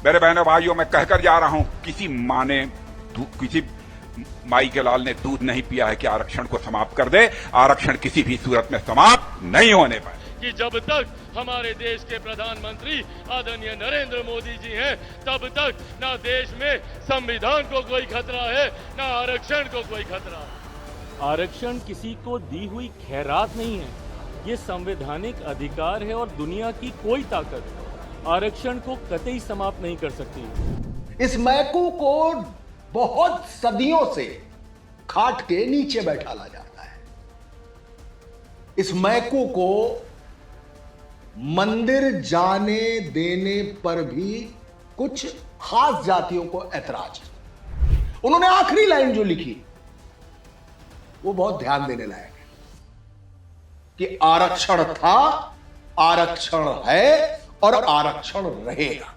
मेरे बहनों भाइयों, मैं कहकर जा रहा हूं, किसी माई के लाल ने दूध नहीं पिया है कि आरक्षण को समाप्त कर दे। आरक्षण किसी भी सूरत में समाप्त नहीं होने पाए। कि जब तक हमारे देश के प्रधानमंत्री आदरणीय नरेंद्र मोदी जी हैं, तब तक ना देश में संविधान को कोई खतरा है, ना आरक्षण को कोई खतरा है। आरक्षण किसी को दी हुई खैरात नहीं है, ये संवैधानिक अधिकार है और दुनिया की कोई ताकत आरक्षण को कतई समाप्त नहीं कर सकती। इस मैकू को बहुत सदियों से खाट के नीचे बैठाला जाता है। इस मैकू को मंदिर जाने देने पर भी कुछ खास जातियों को ऐतराज है। उन्होंने आखिरी लाइन जो लिखी वो बहुत ध्यान देने लायक है कि आरक्षण था, आरक्षण है और आरक्षण रहेगा।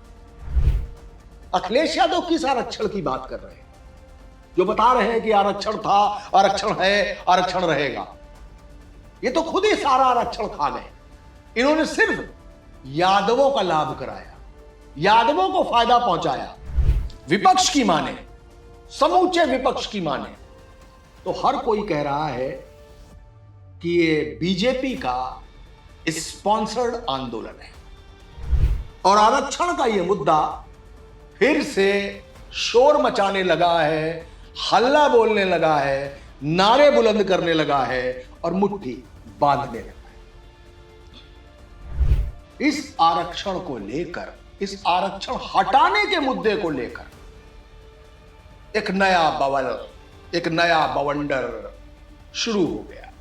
अखिलेश यादव किस आरक्षण की बात कर रहे हैं जो बता रहे हैं कि आरक्षण था, आरक्षण है, आरक्षण रहेगा? ये तो खुद ही सारा आरक्षण खा गए। इन्होंने सिर्फ यादवों का लाभ कराया, यादवों को फायदा पहुंचाया। विपक्ष की माने, समूचे विपक्ष की माने तो हर कोई कह रहा है कि ये बीजेपी का स्पॉन्सर्ड आंदोलन है और आरक्षण का ये मुद्दा फिर से शोर मचाने लगा है, हल्ला बोलने लगा है, नारे बुलंद करने लगा है और मुट्ठी बांधने लगा है। इस आरक्षण को लेकर, इस आरक्षण हटाने के मुद्दे को लेकर एक नया बवल, एक नया बवंडर शुरू हो गया।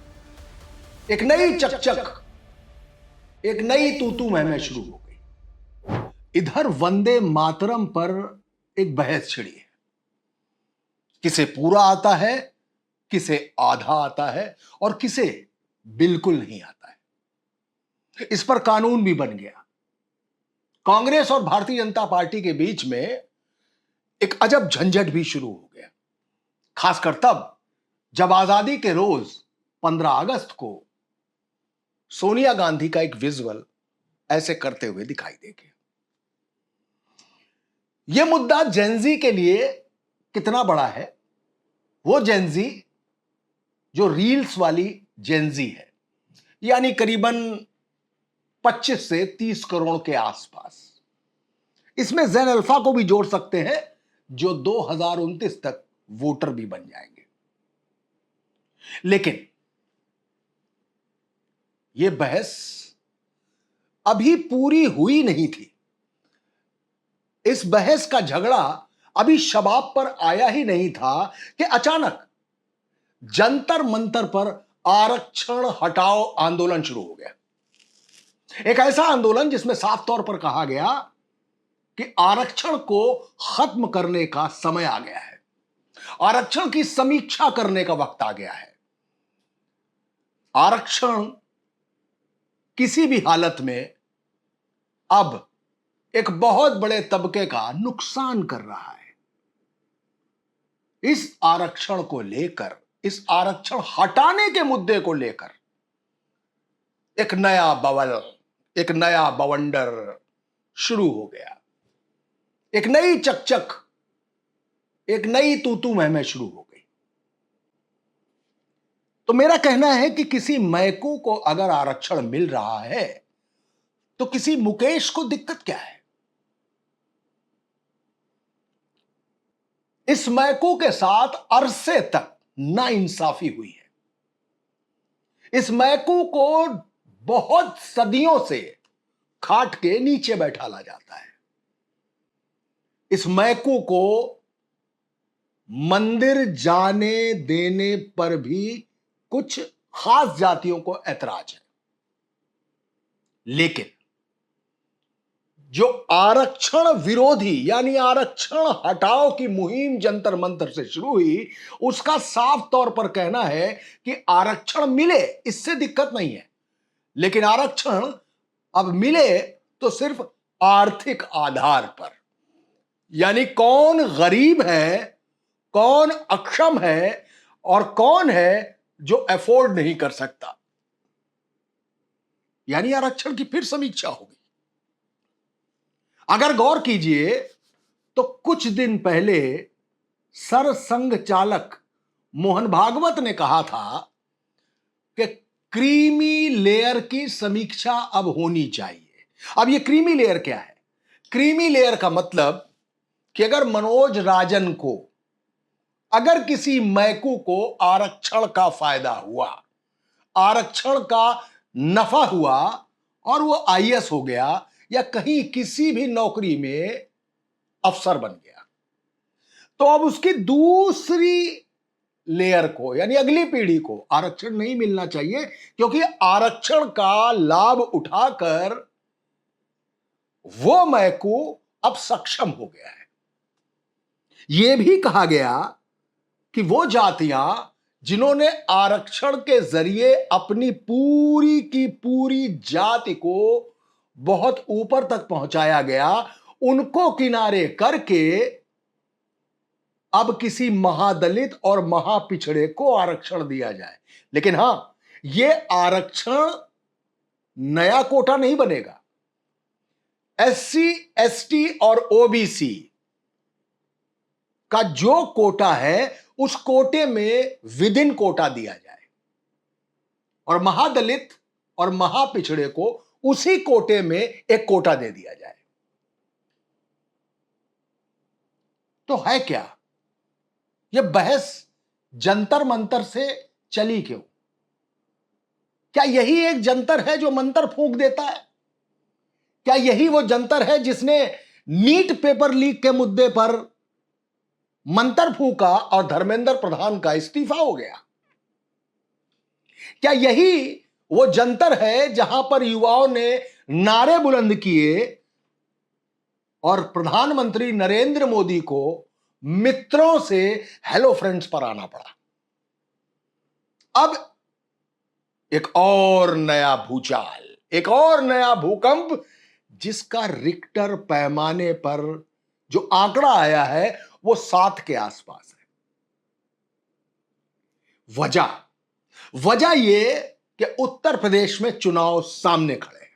एक नई चकचक, एक नई तूतू महमे शुरू हो गई। इधर वंदे मातरम पर एक बहस छिड़ी है। किसे पूरा आता है, किसे आधा आता है और किसे बिल्कुल नहीं आता है। इस पर कानून भी बन गया। कांग्रेस और भारतीय जनता पार्टी के बीच में एक अजब झंझट भी शुरू हो गया, खासकर तब जब आजादी के रोज 15 अगस्त को सोनिया गांधी का एक विजुअल ऐसे करते हुए दिखाई देगा। यह मुद्दा जेनजी के लिए कितना बड़ा है? वो जेनजी जो रील्स वाली जेनजी है, यानी करीबन 25 से 30 करोड़ के आसपास। इसमें जेन अल्फा को भी जोड़ सकते हैं जो 2029 तक वोटर भी बन जाएंगे। लेकिन यह बहस अभी पूरी हुई नहीं थी। इस बहस का झगड़ा अभी शबाब पर आया ही नहीं था कि अचानक जंतर मंतर पर आरक्षण हटाओ आंदोलन शुरू हो गया। एक ऐसा आंदोलन जिसमें साफ तौर पर कहा गया कि आरक्षण को खत्म करने का समय आ गया है, आरक्षण की समीक्षा करने का वक्त आ गया है। आरक्षण किसी भी हालत में अब एक बहुत बड़े तबके का नुकसान कर रहा है। इस आरक्षण को लेकर, इस आरक्षण हटाने के मुद्दे को लेकर एक नया बवल, एक नया बवंडर शुरू हो गया। एक नई चकचक, एक नई तूतू महमे शुरू हो गई। तो मेरा कहना है कि किसी मैकू को अगर आरक्षण मिल रहा है तो किसी मुकेश को दिक्कत क्या है? इस मैकू के साथ अरसे तक नाइंसाफी हुई है। इस मैकू को बहुत सदियों से खाट के नीचे बैठाला जाता है। इस मैकू को मंदिर जाने देने पर भी कुछ खास जातियों को ऐतराज है। लेकिन जो आरक्षण विरोधी यानी आरक्षण हटाओ की मुहिम जंतर मंतर से शुरू हुई, उसका साफ तौर पर कहना है कि आरक्षण मिले इससे दिक्कत नहीं है, लेकिन आरक्षण अब मिले तो सिर्फ आर्थिक आधार पर। यानी कौन गरीब है, कौन अक्षम है और कौन है जो अफोर्ड नहीं कर सकता, यानी आरक्षण की फिर समीक्षा होगी। अगर गौर कीजिए तो कुछ दिन पहले सरसंघ चालक मोहन भागवत ने कहा था कि क्रीमी लेयर की समीक्षा अब होनी चाहिए। अब यह क्रीमी लेयर क्या है? क्रीमी लेयर का मतलब कि अगर मनोज राजन को, अगर किसी मैकू को आरक्षण का फायदा हुआ, आरक्षण का नफा हुआ और वो आईएएस हो गया या कहीं किसी भी नौकरी में अफसर बन गया, तो अब उसकी दूसरी लेयर को यानी अगली पीढ़ी को आरक्षण नहीं मिलना चाहिए, क्योंकि आरक्षण का लाभ उठाकर वो मैकू अब सक्षम हो गया है। यह भी कहा गया कि वो जातियां जिन्होंने आरक्षण के जरिए अपनी पूरी की पूरी जाति को बहुत ऊपर तक पहुंचाया गया, उनको किनारे करके अब किसी महादलित और महापिछड़े को आरक्षण दिया जाए। लेकिन हां, यह आरक्षण नया कोटा नहीं बनेगा। एससी, एसटी और ओबीसी का जो कोटा है उस कोटे में विदिन कोटा दिया जाए और महादलित और महापिछड़े को उसी कोटे में एक कोटा दे दिया जाए। तो है क्या यह बहस जंतर मंतर से चली क्यों? क्या यही एक जंतर है जो मंतर फूंक देता है? क्या यही वो जंतर है जिसने नीट पेपर लीक के मुद्दे पर मंतर फूंका और धर्मेंद्र प्रधान का इस्तीफा हो गया? क्या यही वो जंतर है जहां पर युवाओं ने नारे बुलंद किए और प्रधानमंत्री नरेंद्र मोदी को मित्रों से हेलो फ्रेंड्स पर आना पड़ा? अब एक और नया भूचाल, एक और नया भूकंप, जिसका रिक्टर पैमाने पर जो आंकड़ा आया है वो 7 के आसपास है। वजह यह कि उत्तर प्रदेश में चुनाव सामने खड़े हैं,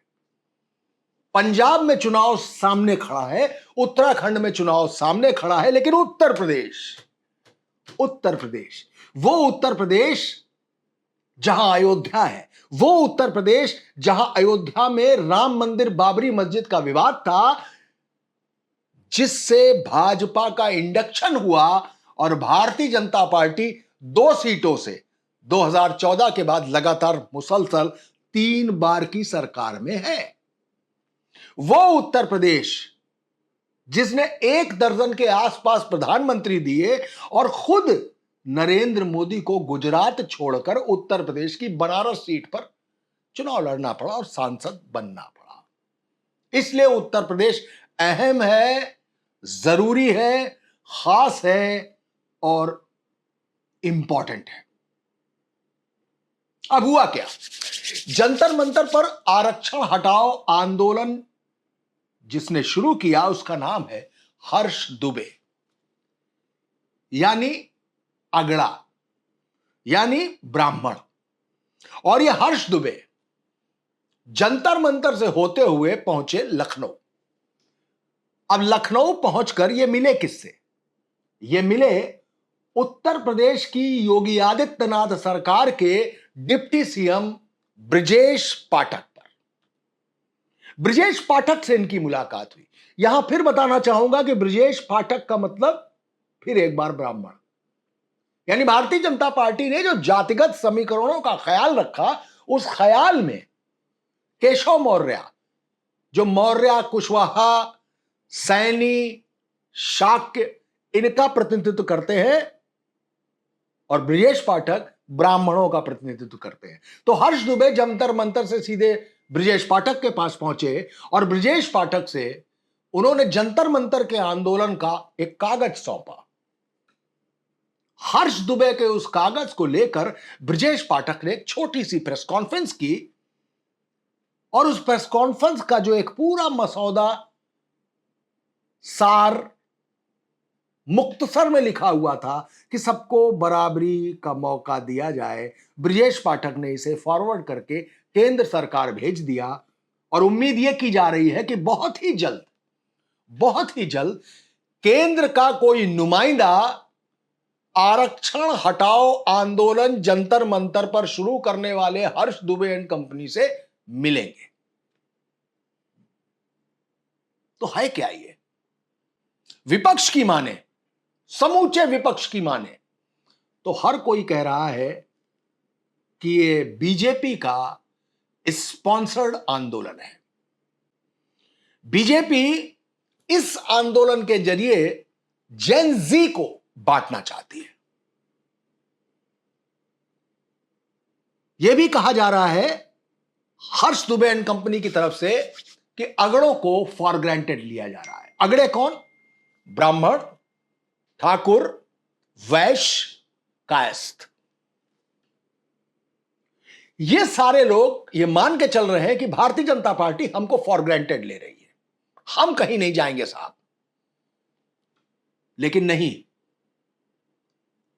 पंजाब में चुनाव सामने खड़ा है, उत्तराखंड में चुनाव सामने खड़ा है, लेकिन उत्तर प्रदेश वो उत्तर प्रदेश जहां अयोध्या है, वो उत्तर प्रदेश जहां अयोध्या में राम मंदिर बाबरी मस्जिद का विवाद था, जिससे भाजपा का इंडक्शन हुआ और भारतीय जनता पार्टी 2 सीटों से 2014 के बाद लगातार मुसलसल 3 बार की सरकार में है। वो उत्तर प्रदेश जिसने 1 दर्जन के आसपास प्रधानमंत्री दिए और खुद नरेंद्र मोदी को गुजरात छोड़कर उत्तर प्रदेश की बनारस सीट पर चुनाव लड़ना पड़ा और सांसद बनना पड़ा। इसलिए उत्तर प्रदेश अहम है, जरूरी है, खास है और इंपॉर्टेंट है। अब हुआ क्या? जंतर मंतर पर आरक्षण हटाओ आंदोलन जिसने शुरू किया उसका नाम है हर्ष दुबे, यानी अगड़ा, यानी ब्राह्मण। और यह हर्ष दुबे जंतर मंतर से होते हुए पहुंचे लखनऊ। अब लखनऊ पहुंचकर ये मिले किससे? ये मिले उत्तर प्रदेश की योगी आदित्यनाथ सरकार के डिप्टी सीएम ब्रजेश पाठक पर। ब्रजेश पाठक से इनकी मुलाकात हुई। यहां फिर बताना चाहूंगा कि ब्रजेश पाठक का मतलब फिर एक बार ब्राह्मण, यानी भारतीय जनता पार्टी ने जो जातिगत समीकरणों का ख्याल रखा, उस ख्याल में केशव मौर्य, जो मौर्य, कुशवाहा, सैनी, शाक्य, इनका प्रतिनिधित्व करते हैं और ब्रजेश पाठक ब्राह्मणों का प्रतिनिधित्व करते हैं। तो हर्ष दुबे जंतर मंतर से सीधे ब्रजेश पाठक के पास पहुंचे और ब्रजेश पाठक से उन्होंने जंतर मंतर के आंदोलन का एक कागज सौंपा। हर्ष दुबे के उस कागज को लेकर ब्रजेश पाठक ने एक छोटी सी प्रेस कॉन्फ्रेंस की और उस प्रेस कॉन्फ्रेंस का जो एक पूरा मसौदा सार मुख्तसर में लिखा हुआ था कि सबको बराबरी का मौका दिया जाए, ब्रजेश पाठक ने इसे फॉरवर्ड करके केंद्र सरकार भेज दिया और उम्मीद यह की जा रही है कि बहुत ही जल्द बहुत ही जल्द केंद्र का कोई नुमाइंदा आरक्षण हटाओ आंदोलन जंतर मंतर पर शुरू करने वाले हर्ष दुबे एंड कंपनी से मिलेंगे। तो है क्या ये? विपक्ष की माने, समूचे विपक्ष की माने तो हर कोई कह रहा है कि ये बीजेपी का स्पॉन्सर्ड आंदोलन है। बीजेपी इस आंदोलन के जरिए जेन जी को बांटना चाहती है। यह भी कहा जा रहा है हर्ष दुबे एंड कंपनी की तरफ से कि अगड़ों को फॉर ग्रांटेड लिया जा रहा है। अगड़े कौन? ब्राह्मण, ठाकुर, वैश्य, कायस्थ। ये सारे लोग ये मान के चल रहे हैं कि भारतीय जनता पार्टी हमको फॉर ग्रांटेड ले रही है, हम कहीं नहीं जाएंगे साहब। लेकिन नहीं,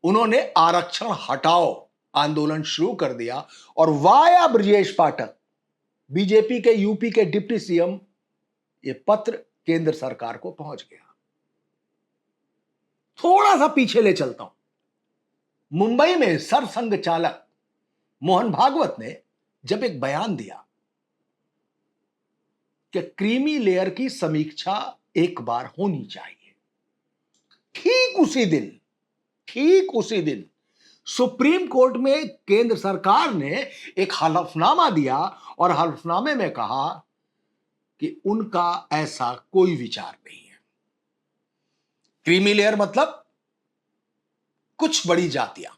उन्होंने आरक्षण हटाओ आंदोलन शुरू कर दिया और वाया ब्रजेश पाठक, बीजेपी के यूपी के डिप्टी सीएम, ये पत्र केंद्र सरकार को पहुंच गया। थोड़ा सा पीछे ले चलता हूं। मुंबई में सरसंघ चालक मोहन भागवत ने जब एक बयान दिया कि क्रीमी लेयर की समीक्षा एक बार होनी चाहिए, ठीक उसी दिन सुप्रीम कोर्ट में केंद्र सरकार ने एक हलफनामा दिया और हलफनामे में कहा कि उनका ऐसा कोई विचार नहीं है। क्रीमी लेयर मतलब कुछ बड़ी जातियां,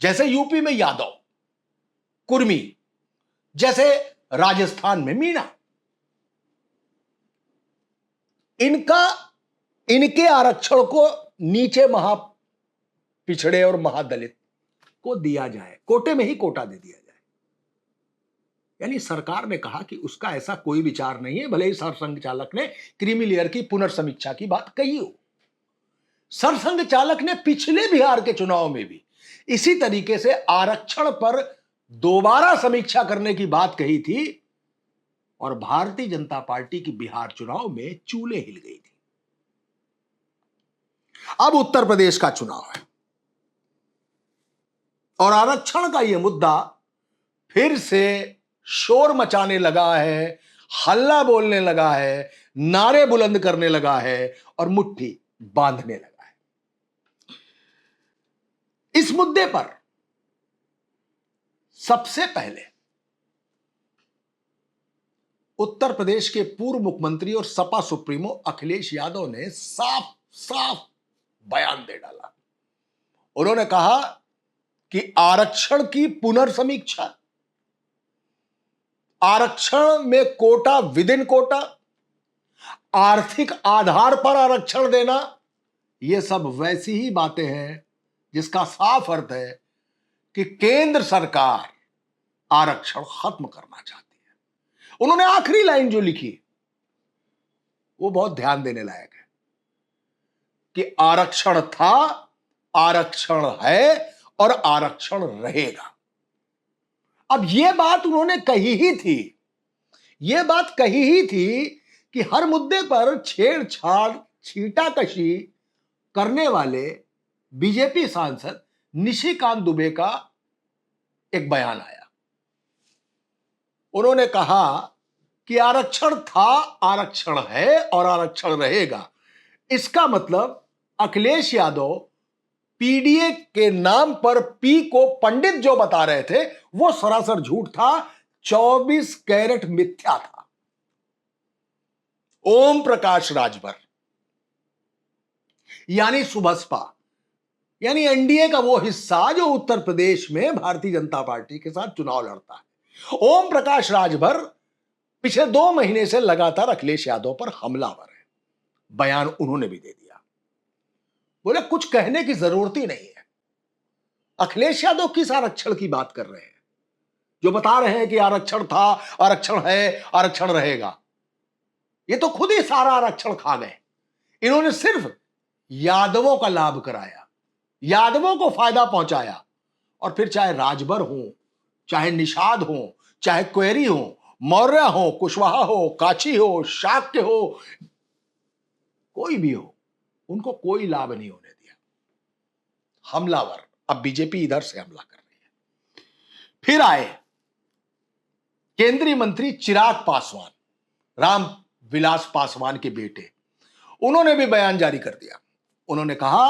जैसे यूपी में यादव, कुर्मी, जैसे राजस्थान में मीणा, इनके आरक्षण को नीचे पिछड़े और महादलित को दिया जाए, कोटे में ही कोटा दे दिया जाए। यानी सरकार ने कहा कि उसका ऐसा कोई विचार नहीं है, भले ही सरसंघ चालक ने क्रीमी लेयर की पुनर्समीक्षा की बात कही हो। सरसंघ चालक ने पिछले बिहार के चुनाव में भी इसी तरीके से आरक्षण पर दोबारा समीक्षा करने की बात कही थी और भारतीय जनता पार्टी की बिहार चुनाव में चूलें हिल गई थी। अब उत्तर प्रदेश का चुनाव है और आरक्षण का यह मुद्दा फिर से शोर मचाने लगा है, हल्ला बोलने लगा है, नारे बुलंद करने लगा है और मुट्ठी बांधने लगा है। इस मुद्दे पर सबसे पहले उत्तर प्रदेश के पूर्व मुख्यमंत्री और सपा सुप्रीमो अखिलेश यादव ने साफ साफ बयान दे डाला। उन्होंने कहा कि आरक्षण की पुनर्समीक्षा, आरक्षण में कोटा विद इन कोटा, आर्थिक आधार पर आरक्षण देना, यह सब वैसी ही बातें हैं जिसका साफ अर्थ है कि केंद्र सरकार आरक्षण खत्म करना चाहती है। उन्होंने आखिरी लाइन जो लिखी वो बहुत ध्यान देने लायक है कि आरक्षण था, आरक्षण है और आरक्षण रहेगा। अब यह बात उन्होंने कही ही थी कि हर मुद्दे पर छेड़छाड़, छींटाकशी करने वाले बीजेपी सांसद निशिकांत दुबे का एक बयान आया। उन्होंने कहा कि आरक्षण था, आरक्षण है और आरक्षण रहेगा। इसका मतलब अखिलेश यादव पीडीए के नाम पर पी को पंडित जो बता रहे थे वो सरासर झूठ था, 24 कैरेट मिथ्या था। ओम प्रकाश राजभर यानी सुबसपा, यानी एनडीए का वो हिस्सा जो उत्तर प्रदेश में भारतीय जनता पार्टी के साथ चुनाव लड़ता है, ओम प्रकाश राजभर पिछले 2 महीने से लगातार अखिलेश यादव पर हमलावर है। बयान उन्होंने भी दे दिया, बोले कुछ कहने की जरूरत ही नहीं है। अखिलेश यादव किस आरक्षण की बात कर रहे हैं जो बता रहे हैं कि आरक्षण था, आरक्षण है, आरक्षण रहेगा। ये तो खुद ही सारा आरक्षण खा गए। इन्होंने सिर्फ यादवों का लाभ कराया, यादवों को फायदा पहुंचाया और फिर चाहे राजभर हो, चाहे निषाद हो, चाहे क्वेरी हो, मौर्य हो, कुशवाहा हो, काची हो, शाक्य हो, कोई भी हो, उनको कोई लाभ नहीं होने दिया। हमलावर, अब बीजेपी इधर से हमला कर रही है। फिर आए केंद्रीय मंत्री चिराग पासवान, राम विलास पासवान के बेटे, उन्होंने भी बयान जारी कर दिया। उन्होंने कहा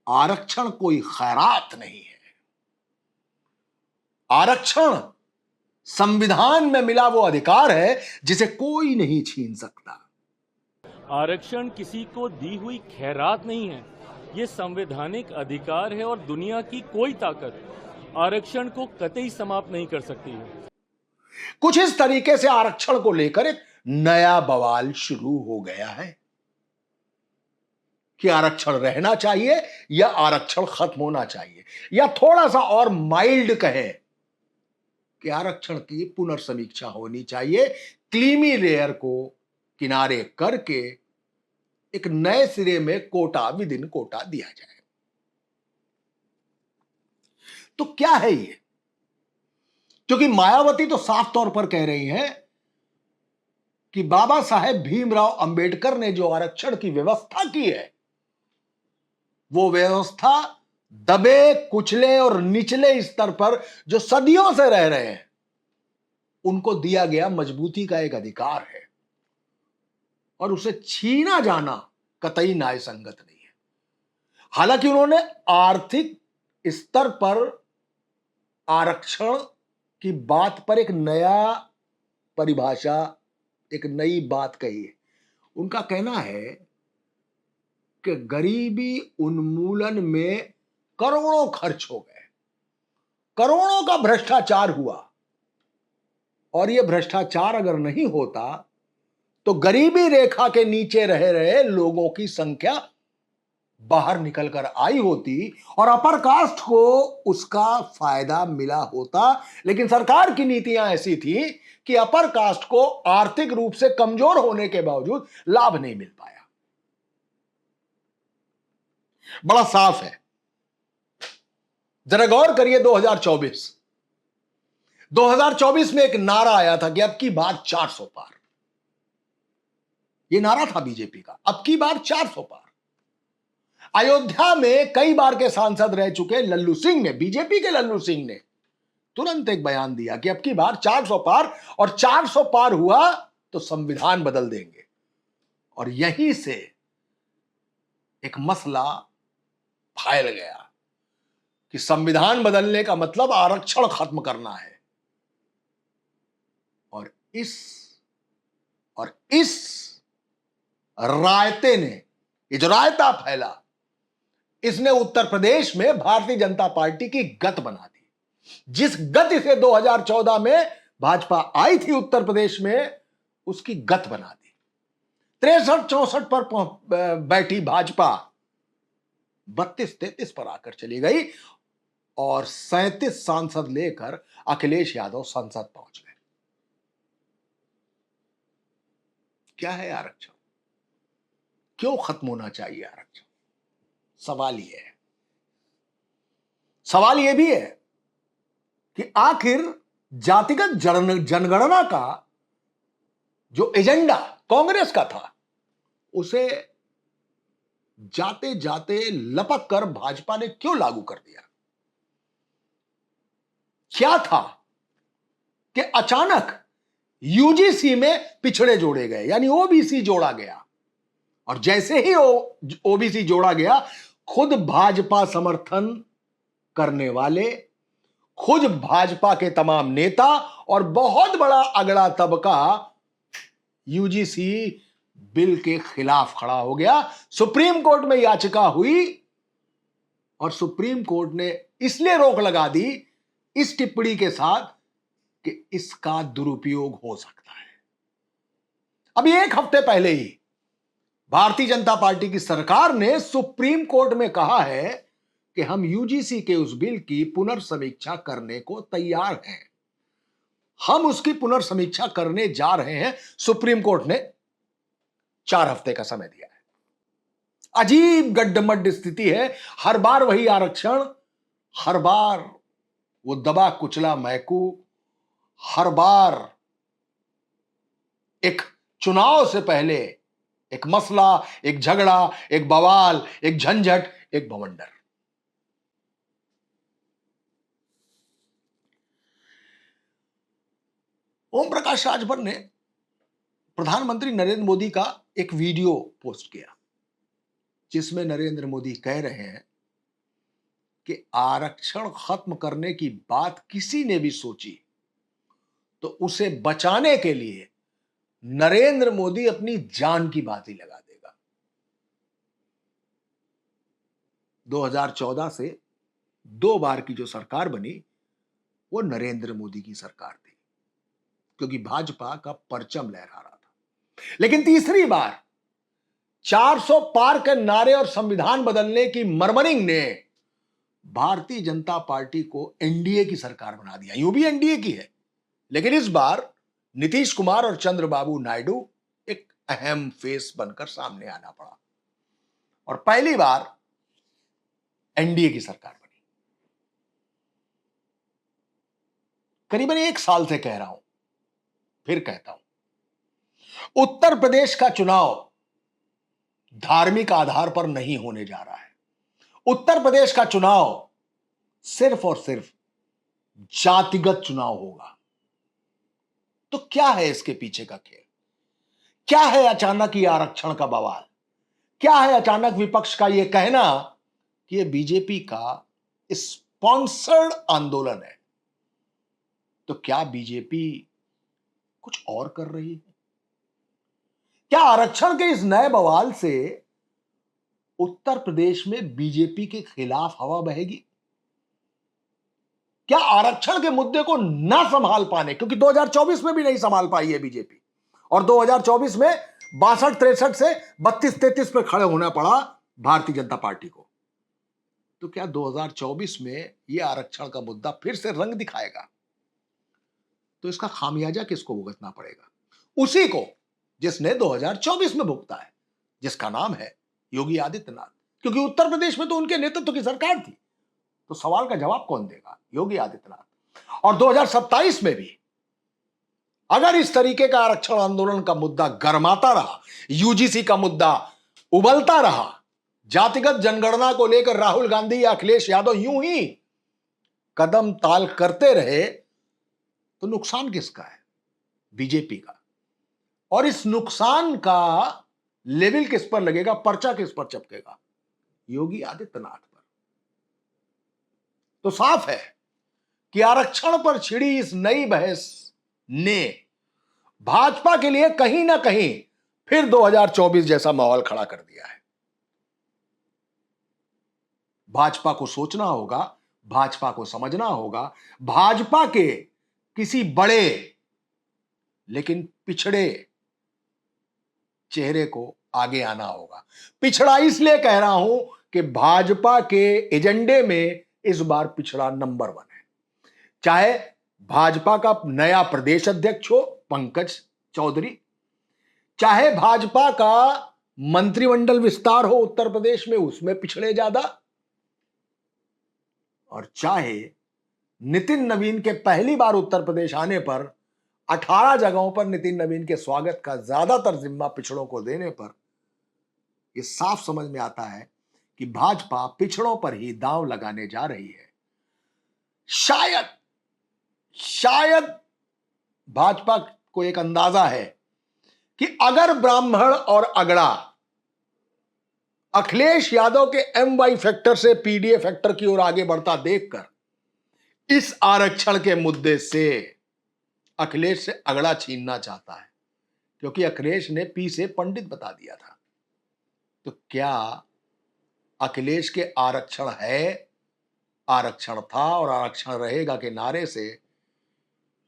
आरक्षण कोई खैरात नहीं है, आरक्षण संविधान में मिला वो अधिकार है जिसे कोई नहीं छीन सकता। आरक्षण किसी को दी हुई खैरात नहीं है, ये संवैधानिक अधिकार है और दुनिया की कोई ताकत आरक्षण को कतई समाप्त नहीं कर सकती है। कुछ इस तरीके से आरक्षण को लेकर एक नया बवाल शुरू हो गया है कि आरक्षण रहना चाहिए या आरक्षण खत्म होना चाहिए, या थोड़ा सा और माइल्ड कहे कि आरक्षण की पुनर्समीक्षा होनी चाहिए। क्रीमी लेयर को किनारे करके एक नए सिरे में कोटा विद इन कोटा दिया जाए। तो क्या है ये? क्योंकि मायावती तो साफ तौर पर कह रही हैं कि बाबा साहेब भीमराव अंबेडकर ने जो आरक्षण की व्यवस्था की है, वो व्यवस्था दबे कुचले और निचले स्तर पर जो सदियों से रह रहे हैं, उनको दिया गया मजबूती का एक अधिकार है और उसे छीना जाना कतई न्याय संगत नहीं है। हालांकि उन्होंने आर्थिक स्तर पर आरक्षण की बात पर एक नया परिभाषा, एक नई बात कही है। उनका कहना है कि गरीबी उन्मूलन में करोड़ों खर्च हो गए, करोड़ों का भ्रष्टाचार हुआ, और यह भ्रष्टाचार अगर नहीं होता तो गरीबी रेखा के नीचे रह रहे लोगों की संख्या बाहर निकलकर आई होती और अपर कास्ट को उसका फायदा मिला होता। लेकिन सरकार की नीतियां ऐसी थी कि अपर कास्ट को आर्थिक रूप से कमजोर होने के बावजूद लाभ नहीं मिल पाया। बड़ा साफ है, जरा गौर करिए। 2024 में एक नारा आया था कि अब की बार 400 पार। यह नारा था बीजेपी का, अब की बार 400 पार। अयोध्या में कई बार के सांसद रह चुके लल्लू सिंह ने, बीजेपी के लल्लू सिंह ने तुरंत एक बयान दिया कि अब की बार 400 पार, और 400 पार हुआ तो संविधान बदल देंगे। और यहीं से एक मसला फैल गया कि संविधान बदलने का मतलब आरक्षण खत्म करना है। और इस रायते ने, ये जो रायता फैला, इसने उत्तर प्रदेश में भारतीय जनता पार्टी की गत बना दी। जिस गति से 2014 में भाजपा आई थी उत्तर प्रदेश में, उसकी गत बना दी। 63-64 पर बैठी भाजपा 32-33 पर आकर चली गई और 37 सांसद लेकर अखिलेश यादव संसद पहुंच गए। क्या है आरक्षण? क्यों खत्म होना चाहिए आरक्षण? सवाल यह है। सवाल यह भी है कि आखिर जातिगत जनगणना का जो एजेंडा कांग्रेस का था, उसे जाते जाते लपक कर भाजपा ने क्यों लागू कर दिया? क्या था कि अचानक यूजीसी में पिछड़े जोड़े गए, यानी ओबीसी जोड़ा गया, और जैसे ही ओबीसी जोड़ा गया, खुद भाजपा समर्थन करने वाले, खुद भाजपा के तमाम नेता और बहुत बड़ा अगड़ा तबका यूजीसी बिल के खिलाफ खड़ा हो गया। सुप्रीम कोर्ट में याचिका हुई और सुप्रीम कोर्ट ने इसलिए रोक लगा दी इस टिप्पणी के साथ कि इसका दुरुपयोग हो सकता है। अभी एक हफ्ते पहले ही भारतीय जनता पार्टी की सरकार ने सुप्रीम कोर्ट में कहा है कि हम यूजीसी के उस बिल की पुनर्समीक्षा करने को तैयार हैं, हम उसकी पुनर्समीक्षा करने जा रहे हैं। सुप्रीम कोर्ट ने 4 हफ्ते का समय दिया है। अजीब गड्ढमड्ढ स्थिति है। हर बार वही आरक्षण, हर बार वो दबा कुचला महकूब, हर बार एक चुनाव से पहले एक मसला, एक झगड़ा, एक बवाल, एक झंझट, एक बवंडर। ओम प्रकाश राजभर ने प्रधानमंत्री नरेंद्र मोदी का एक वीडियो पोस्ट किया जिसमें नरेंद्र मोदी कह रहे हैं कि आरक्षण खत्म करने की बात किसी ने भी सोची तो उसे बचाने के लिए नरेंद्र मोदी अपनी जान की बाजी लगा देगा। 2014 से 2 बार की जो सरकार बनी वो नरेंद्र मोदी की सरकार थी क्योंकि भाजपा का परचम लहरा रहा था। लेकिन तीसरी बार 400 पार के नारे और संविधान बदलने की मरमरिंग ने भारतीय जनता पार्टी को एनडीए की सरकार बना दिया। यूं भी एनडीए की है, लेकिन इस बार नीतीश कुमार और चंद्रबाबू नायडू एक अहम फेस बनकर सामने आना पड़ा और पहली बार एनडीए की सरकार बनी। करीबन 1 साल से कह रहा हूं, फिर कहता हूं, उत्तर प्रदेश का चुनाव धार्मिक आधार पर नहीं होने जा रहा है। उत्तर प्रदेश का चुनाव सिर्फ और सिर्फ जातिगत चुनाव होगा। तो क्या है इसके पीछे का खेल? क्या है अचानक ये आरक्षण का बवाल? क्या है अचानक विपक्ष का यह कहना कि यह बीजेपी का स्पॉन्सर्ड आंदोलन है? तो क्या बीजेपी कुछ और कर रही है? क्या आरक्षण के इस नए बवाल से उत्तर प्रदेश में बीजेपी के खिलाफ हवा बहेगी? क्या आरक्षण के मुद्दे को ना संभाल पाने, क्योंकि 2024 में भी नहीं संभाल पाई है बीजेपी और 2024 में 62-63 से 32-33 पे खड़े होना पड़ा भारतीय जनता पार्टी को, तो क्या 2024 में यह आरक्षण का मुद्दा फिर से रंग दिखाएगा? तो इसका खामियाजा किसको भुगतना पड़ेगा? उसी को जिसने 2024 में भुगता है, जिसका नाम है योगी आदित्यनाथ। क्योंकि उत्तर प्रदेश में तो उनके नेतृत्व की सरकार थी, तो सवाल का जवाब कौन देगा? योगी आदित्यनाथ। और 2027 में भी अगर इस तरीके का आरक्षण आंदोलन का मुद्दा गरमाता रहा, यूजीसी का मुद्दा उबलता रहा, जातिगत जनगणना को लेकर राहुल गांधी या अखिलेश यादव यूं ही कदम ताल करते रहे, तो नुकसान किसका है? बीजेपी का। और इस नुकसान का लेवल किस पर लगेगा, पर्चा किस पर चपकेगा? योगी आदित्यनाथ पर। तो साफ है कि आरक्षण पर छिड़ी इस नई बहस ने भाजपा के लिए कहीं ना कहीं फिर 2024 जैसा माहौल खड़ा कर दिया है। भाजपा को सोचना होगा, भाजपा को समझना होगा, भाजपा के किसी बड़े लेकिन पिछड़े चेहरे को आगे आना होगा। पिछड़ा इसलिए कह रहा हूं कि भाजपा के एजेंडे में इस बार पिछड़ा नंबर 1 है। चाहे भाजपा का नया प्रदेश अध्यक्ष हो पंकज चौधरी, चाहे भाजपा का मंत्रिमंडल विस्तार हो उत्तर प्रदेश में, उसमें पिछड़े ज्यादा, और चाहे नितिन नवीन के पहली बार उत्तर प्रदेश आने पर 18 जगहों पर नितिन नवीन के स्वागत का ज्यादातर जिम्मा पिछड़ों को देने पर यह साफ समझ में आता है कि भाजपा पिछड़ों पर ही दांव लगाने जा रही है। शायद भाजपा को एक अंदाजा है कि अगर ब्राह्मण और अगड़ा अखिलेश यादव के MY फैक्टर से PDA फैक्टर की ओर आगे बढ़ता देखकर इस आरक्षण के मुद्दे से अखिलेश से अगड़ा छीनना चाहता है, क्योंकि अखिलेश ने P से पंडित बता दिया था। तो क्या अखिलेश के आरक्षण है, आरक्षण था और आरक्षण रहेगा के नारे से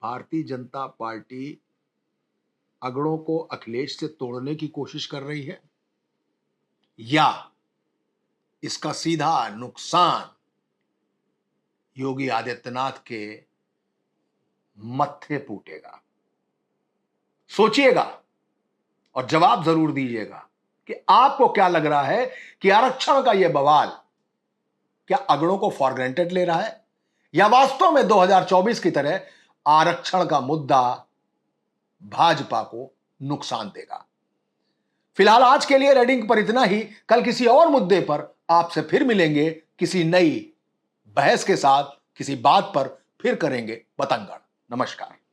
भारतीय जनता पार्टी अगड़ों को अखिलेश से तोड़ने की कोशिश कर रही है, या इसका सीधा नुकसान योगी आदित्यनाथ के मत्थे फूटेगा? सोचिएगा और जवाब जरूर दीजिएगा कि आपको क्या लग रहा है कि आरक्षण का यह बवाल क्या अगड़ों को फॉर ग्रांटेड ले रहा है, या वास्तव में 2024 की तरह आरक्षण का मुद्दा भाजपा को नुकसान देगा? फिलहाल आज के लिए रेडिंग पर इतना ही। कल किसी और मुद्दे पर आपसे फिर मिलेंगे, किसी नई बहस के साथ, किसी बात पर फिर करेंगे बतंगड़। नमस्कार।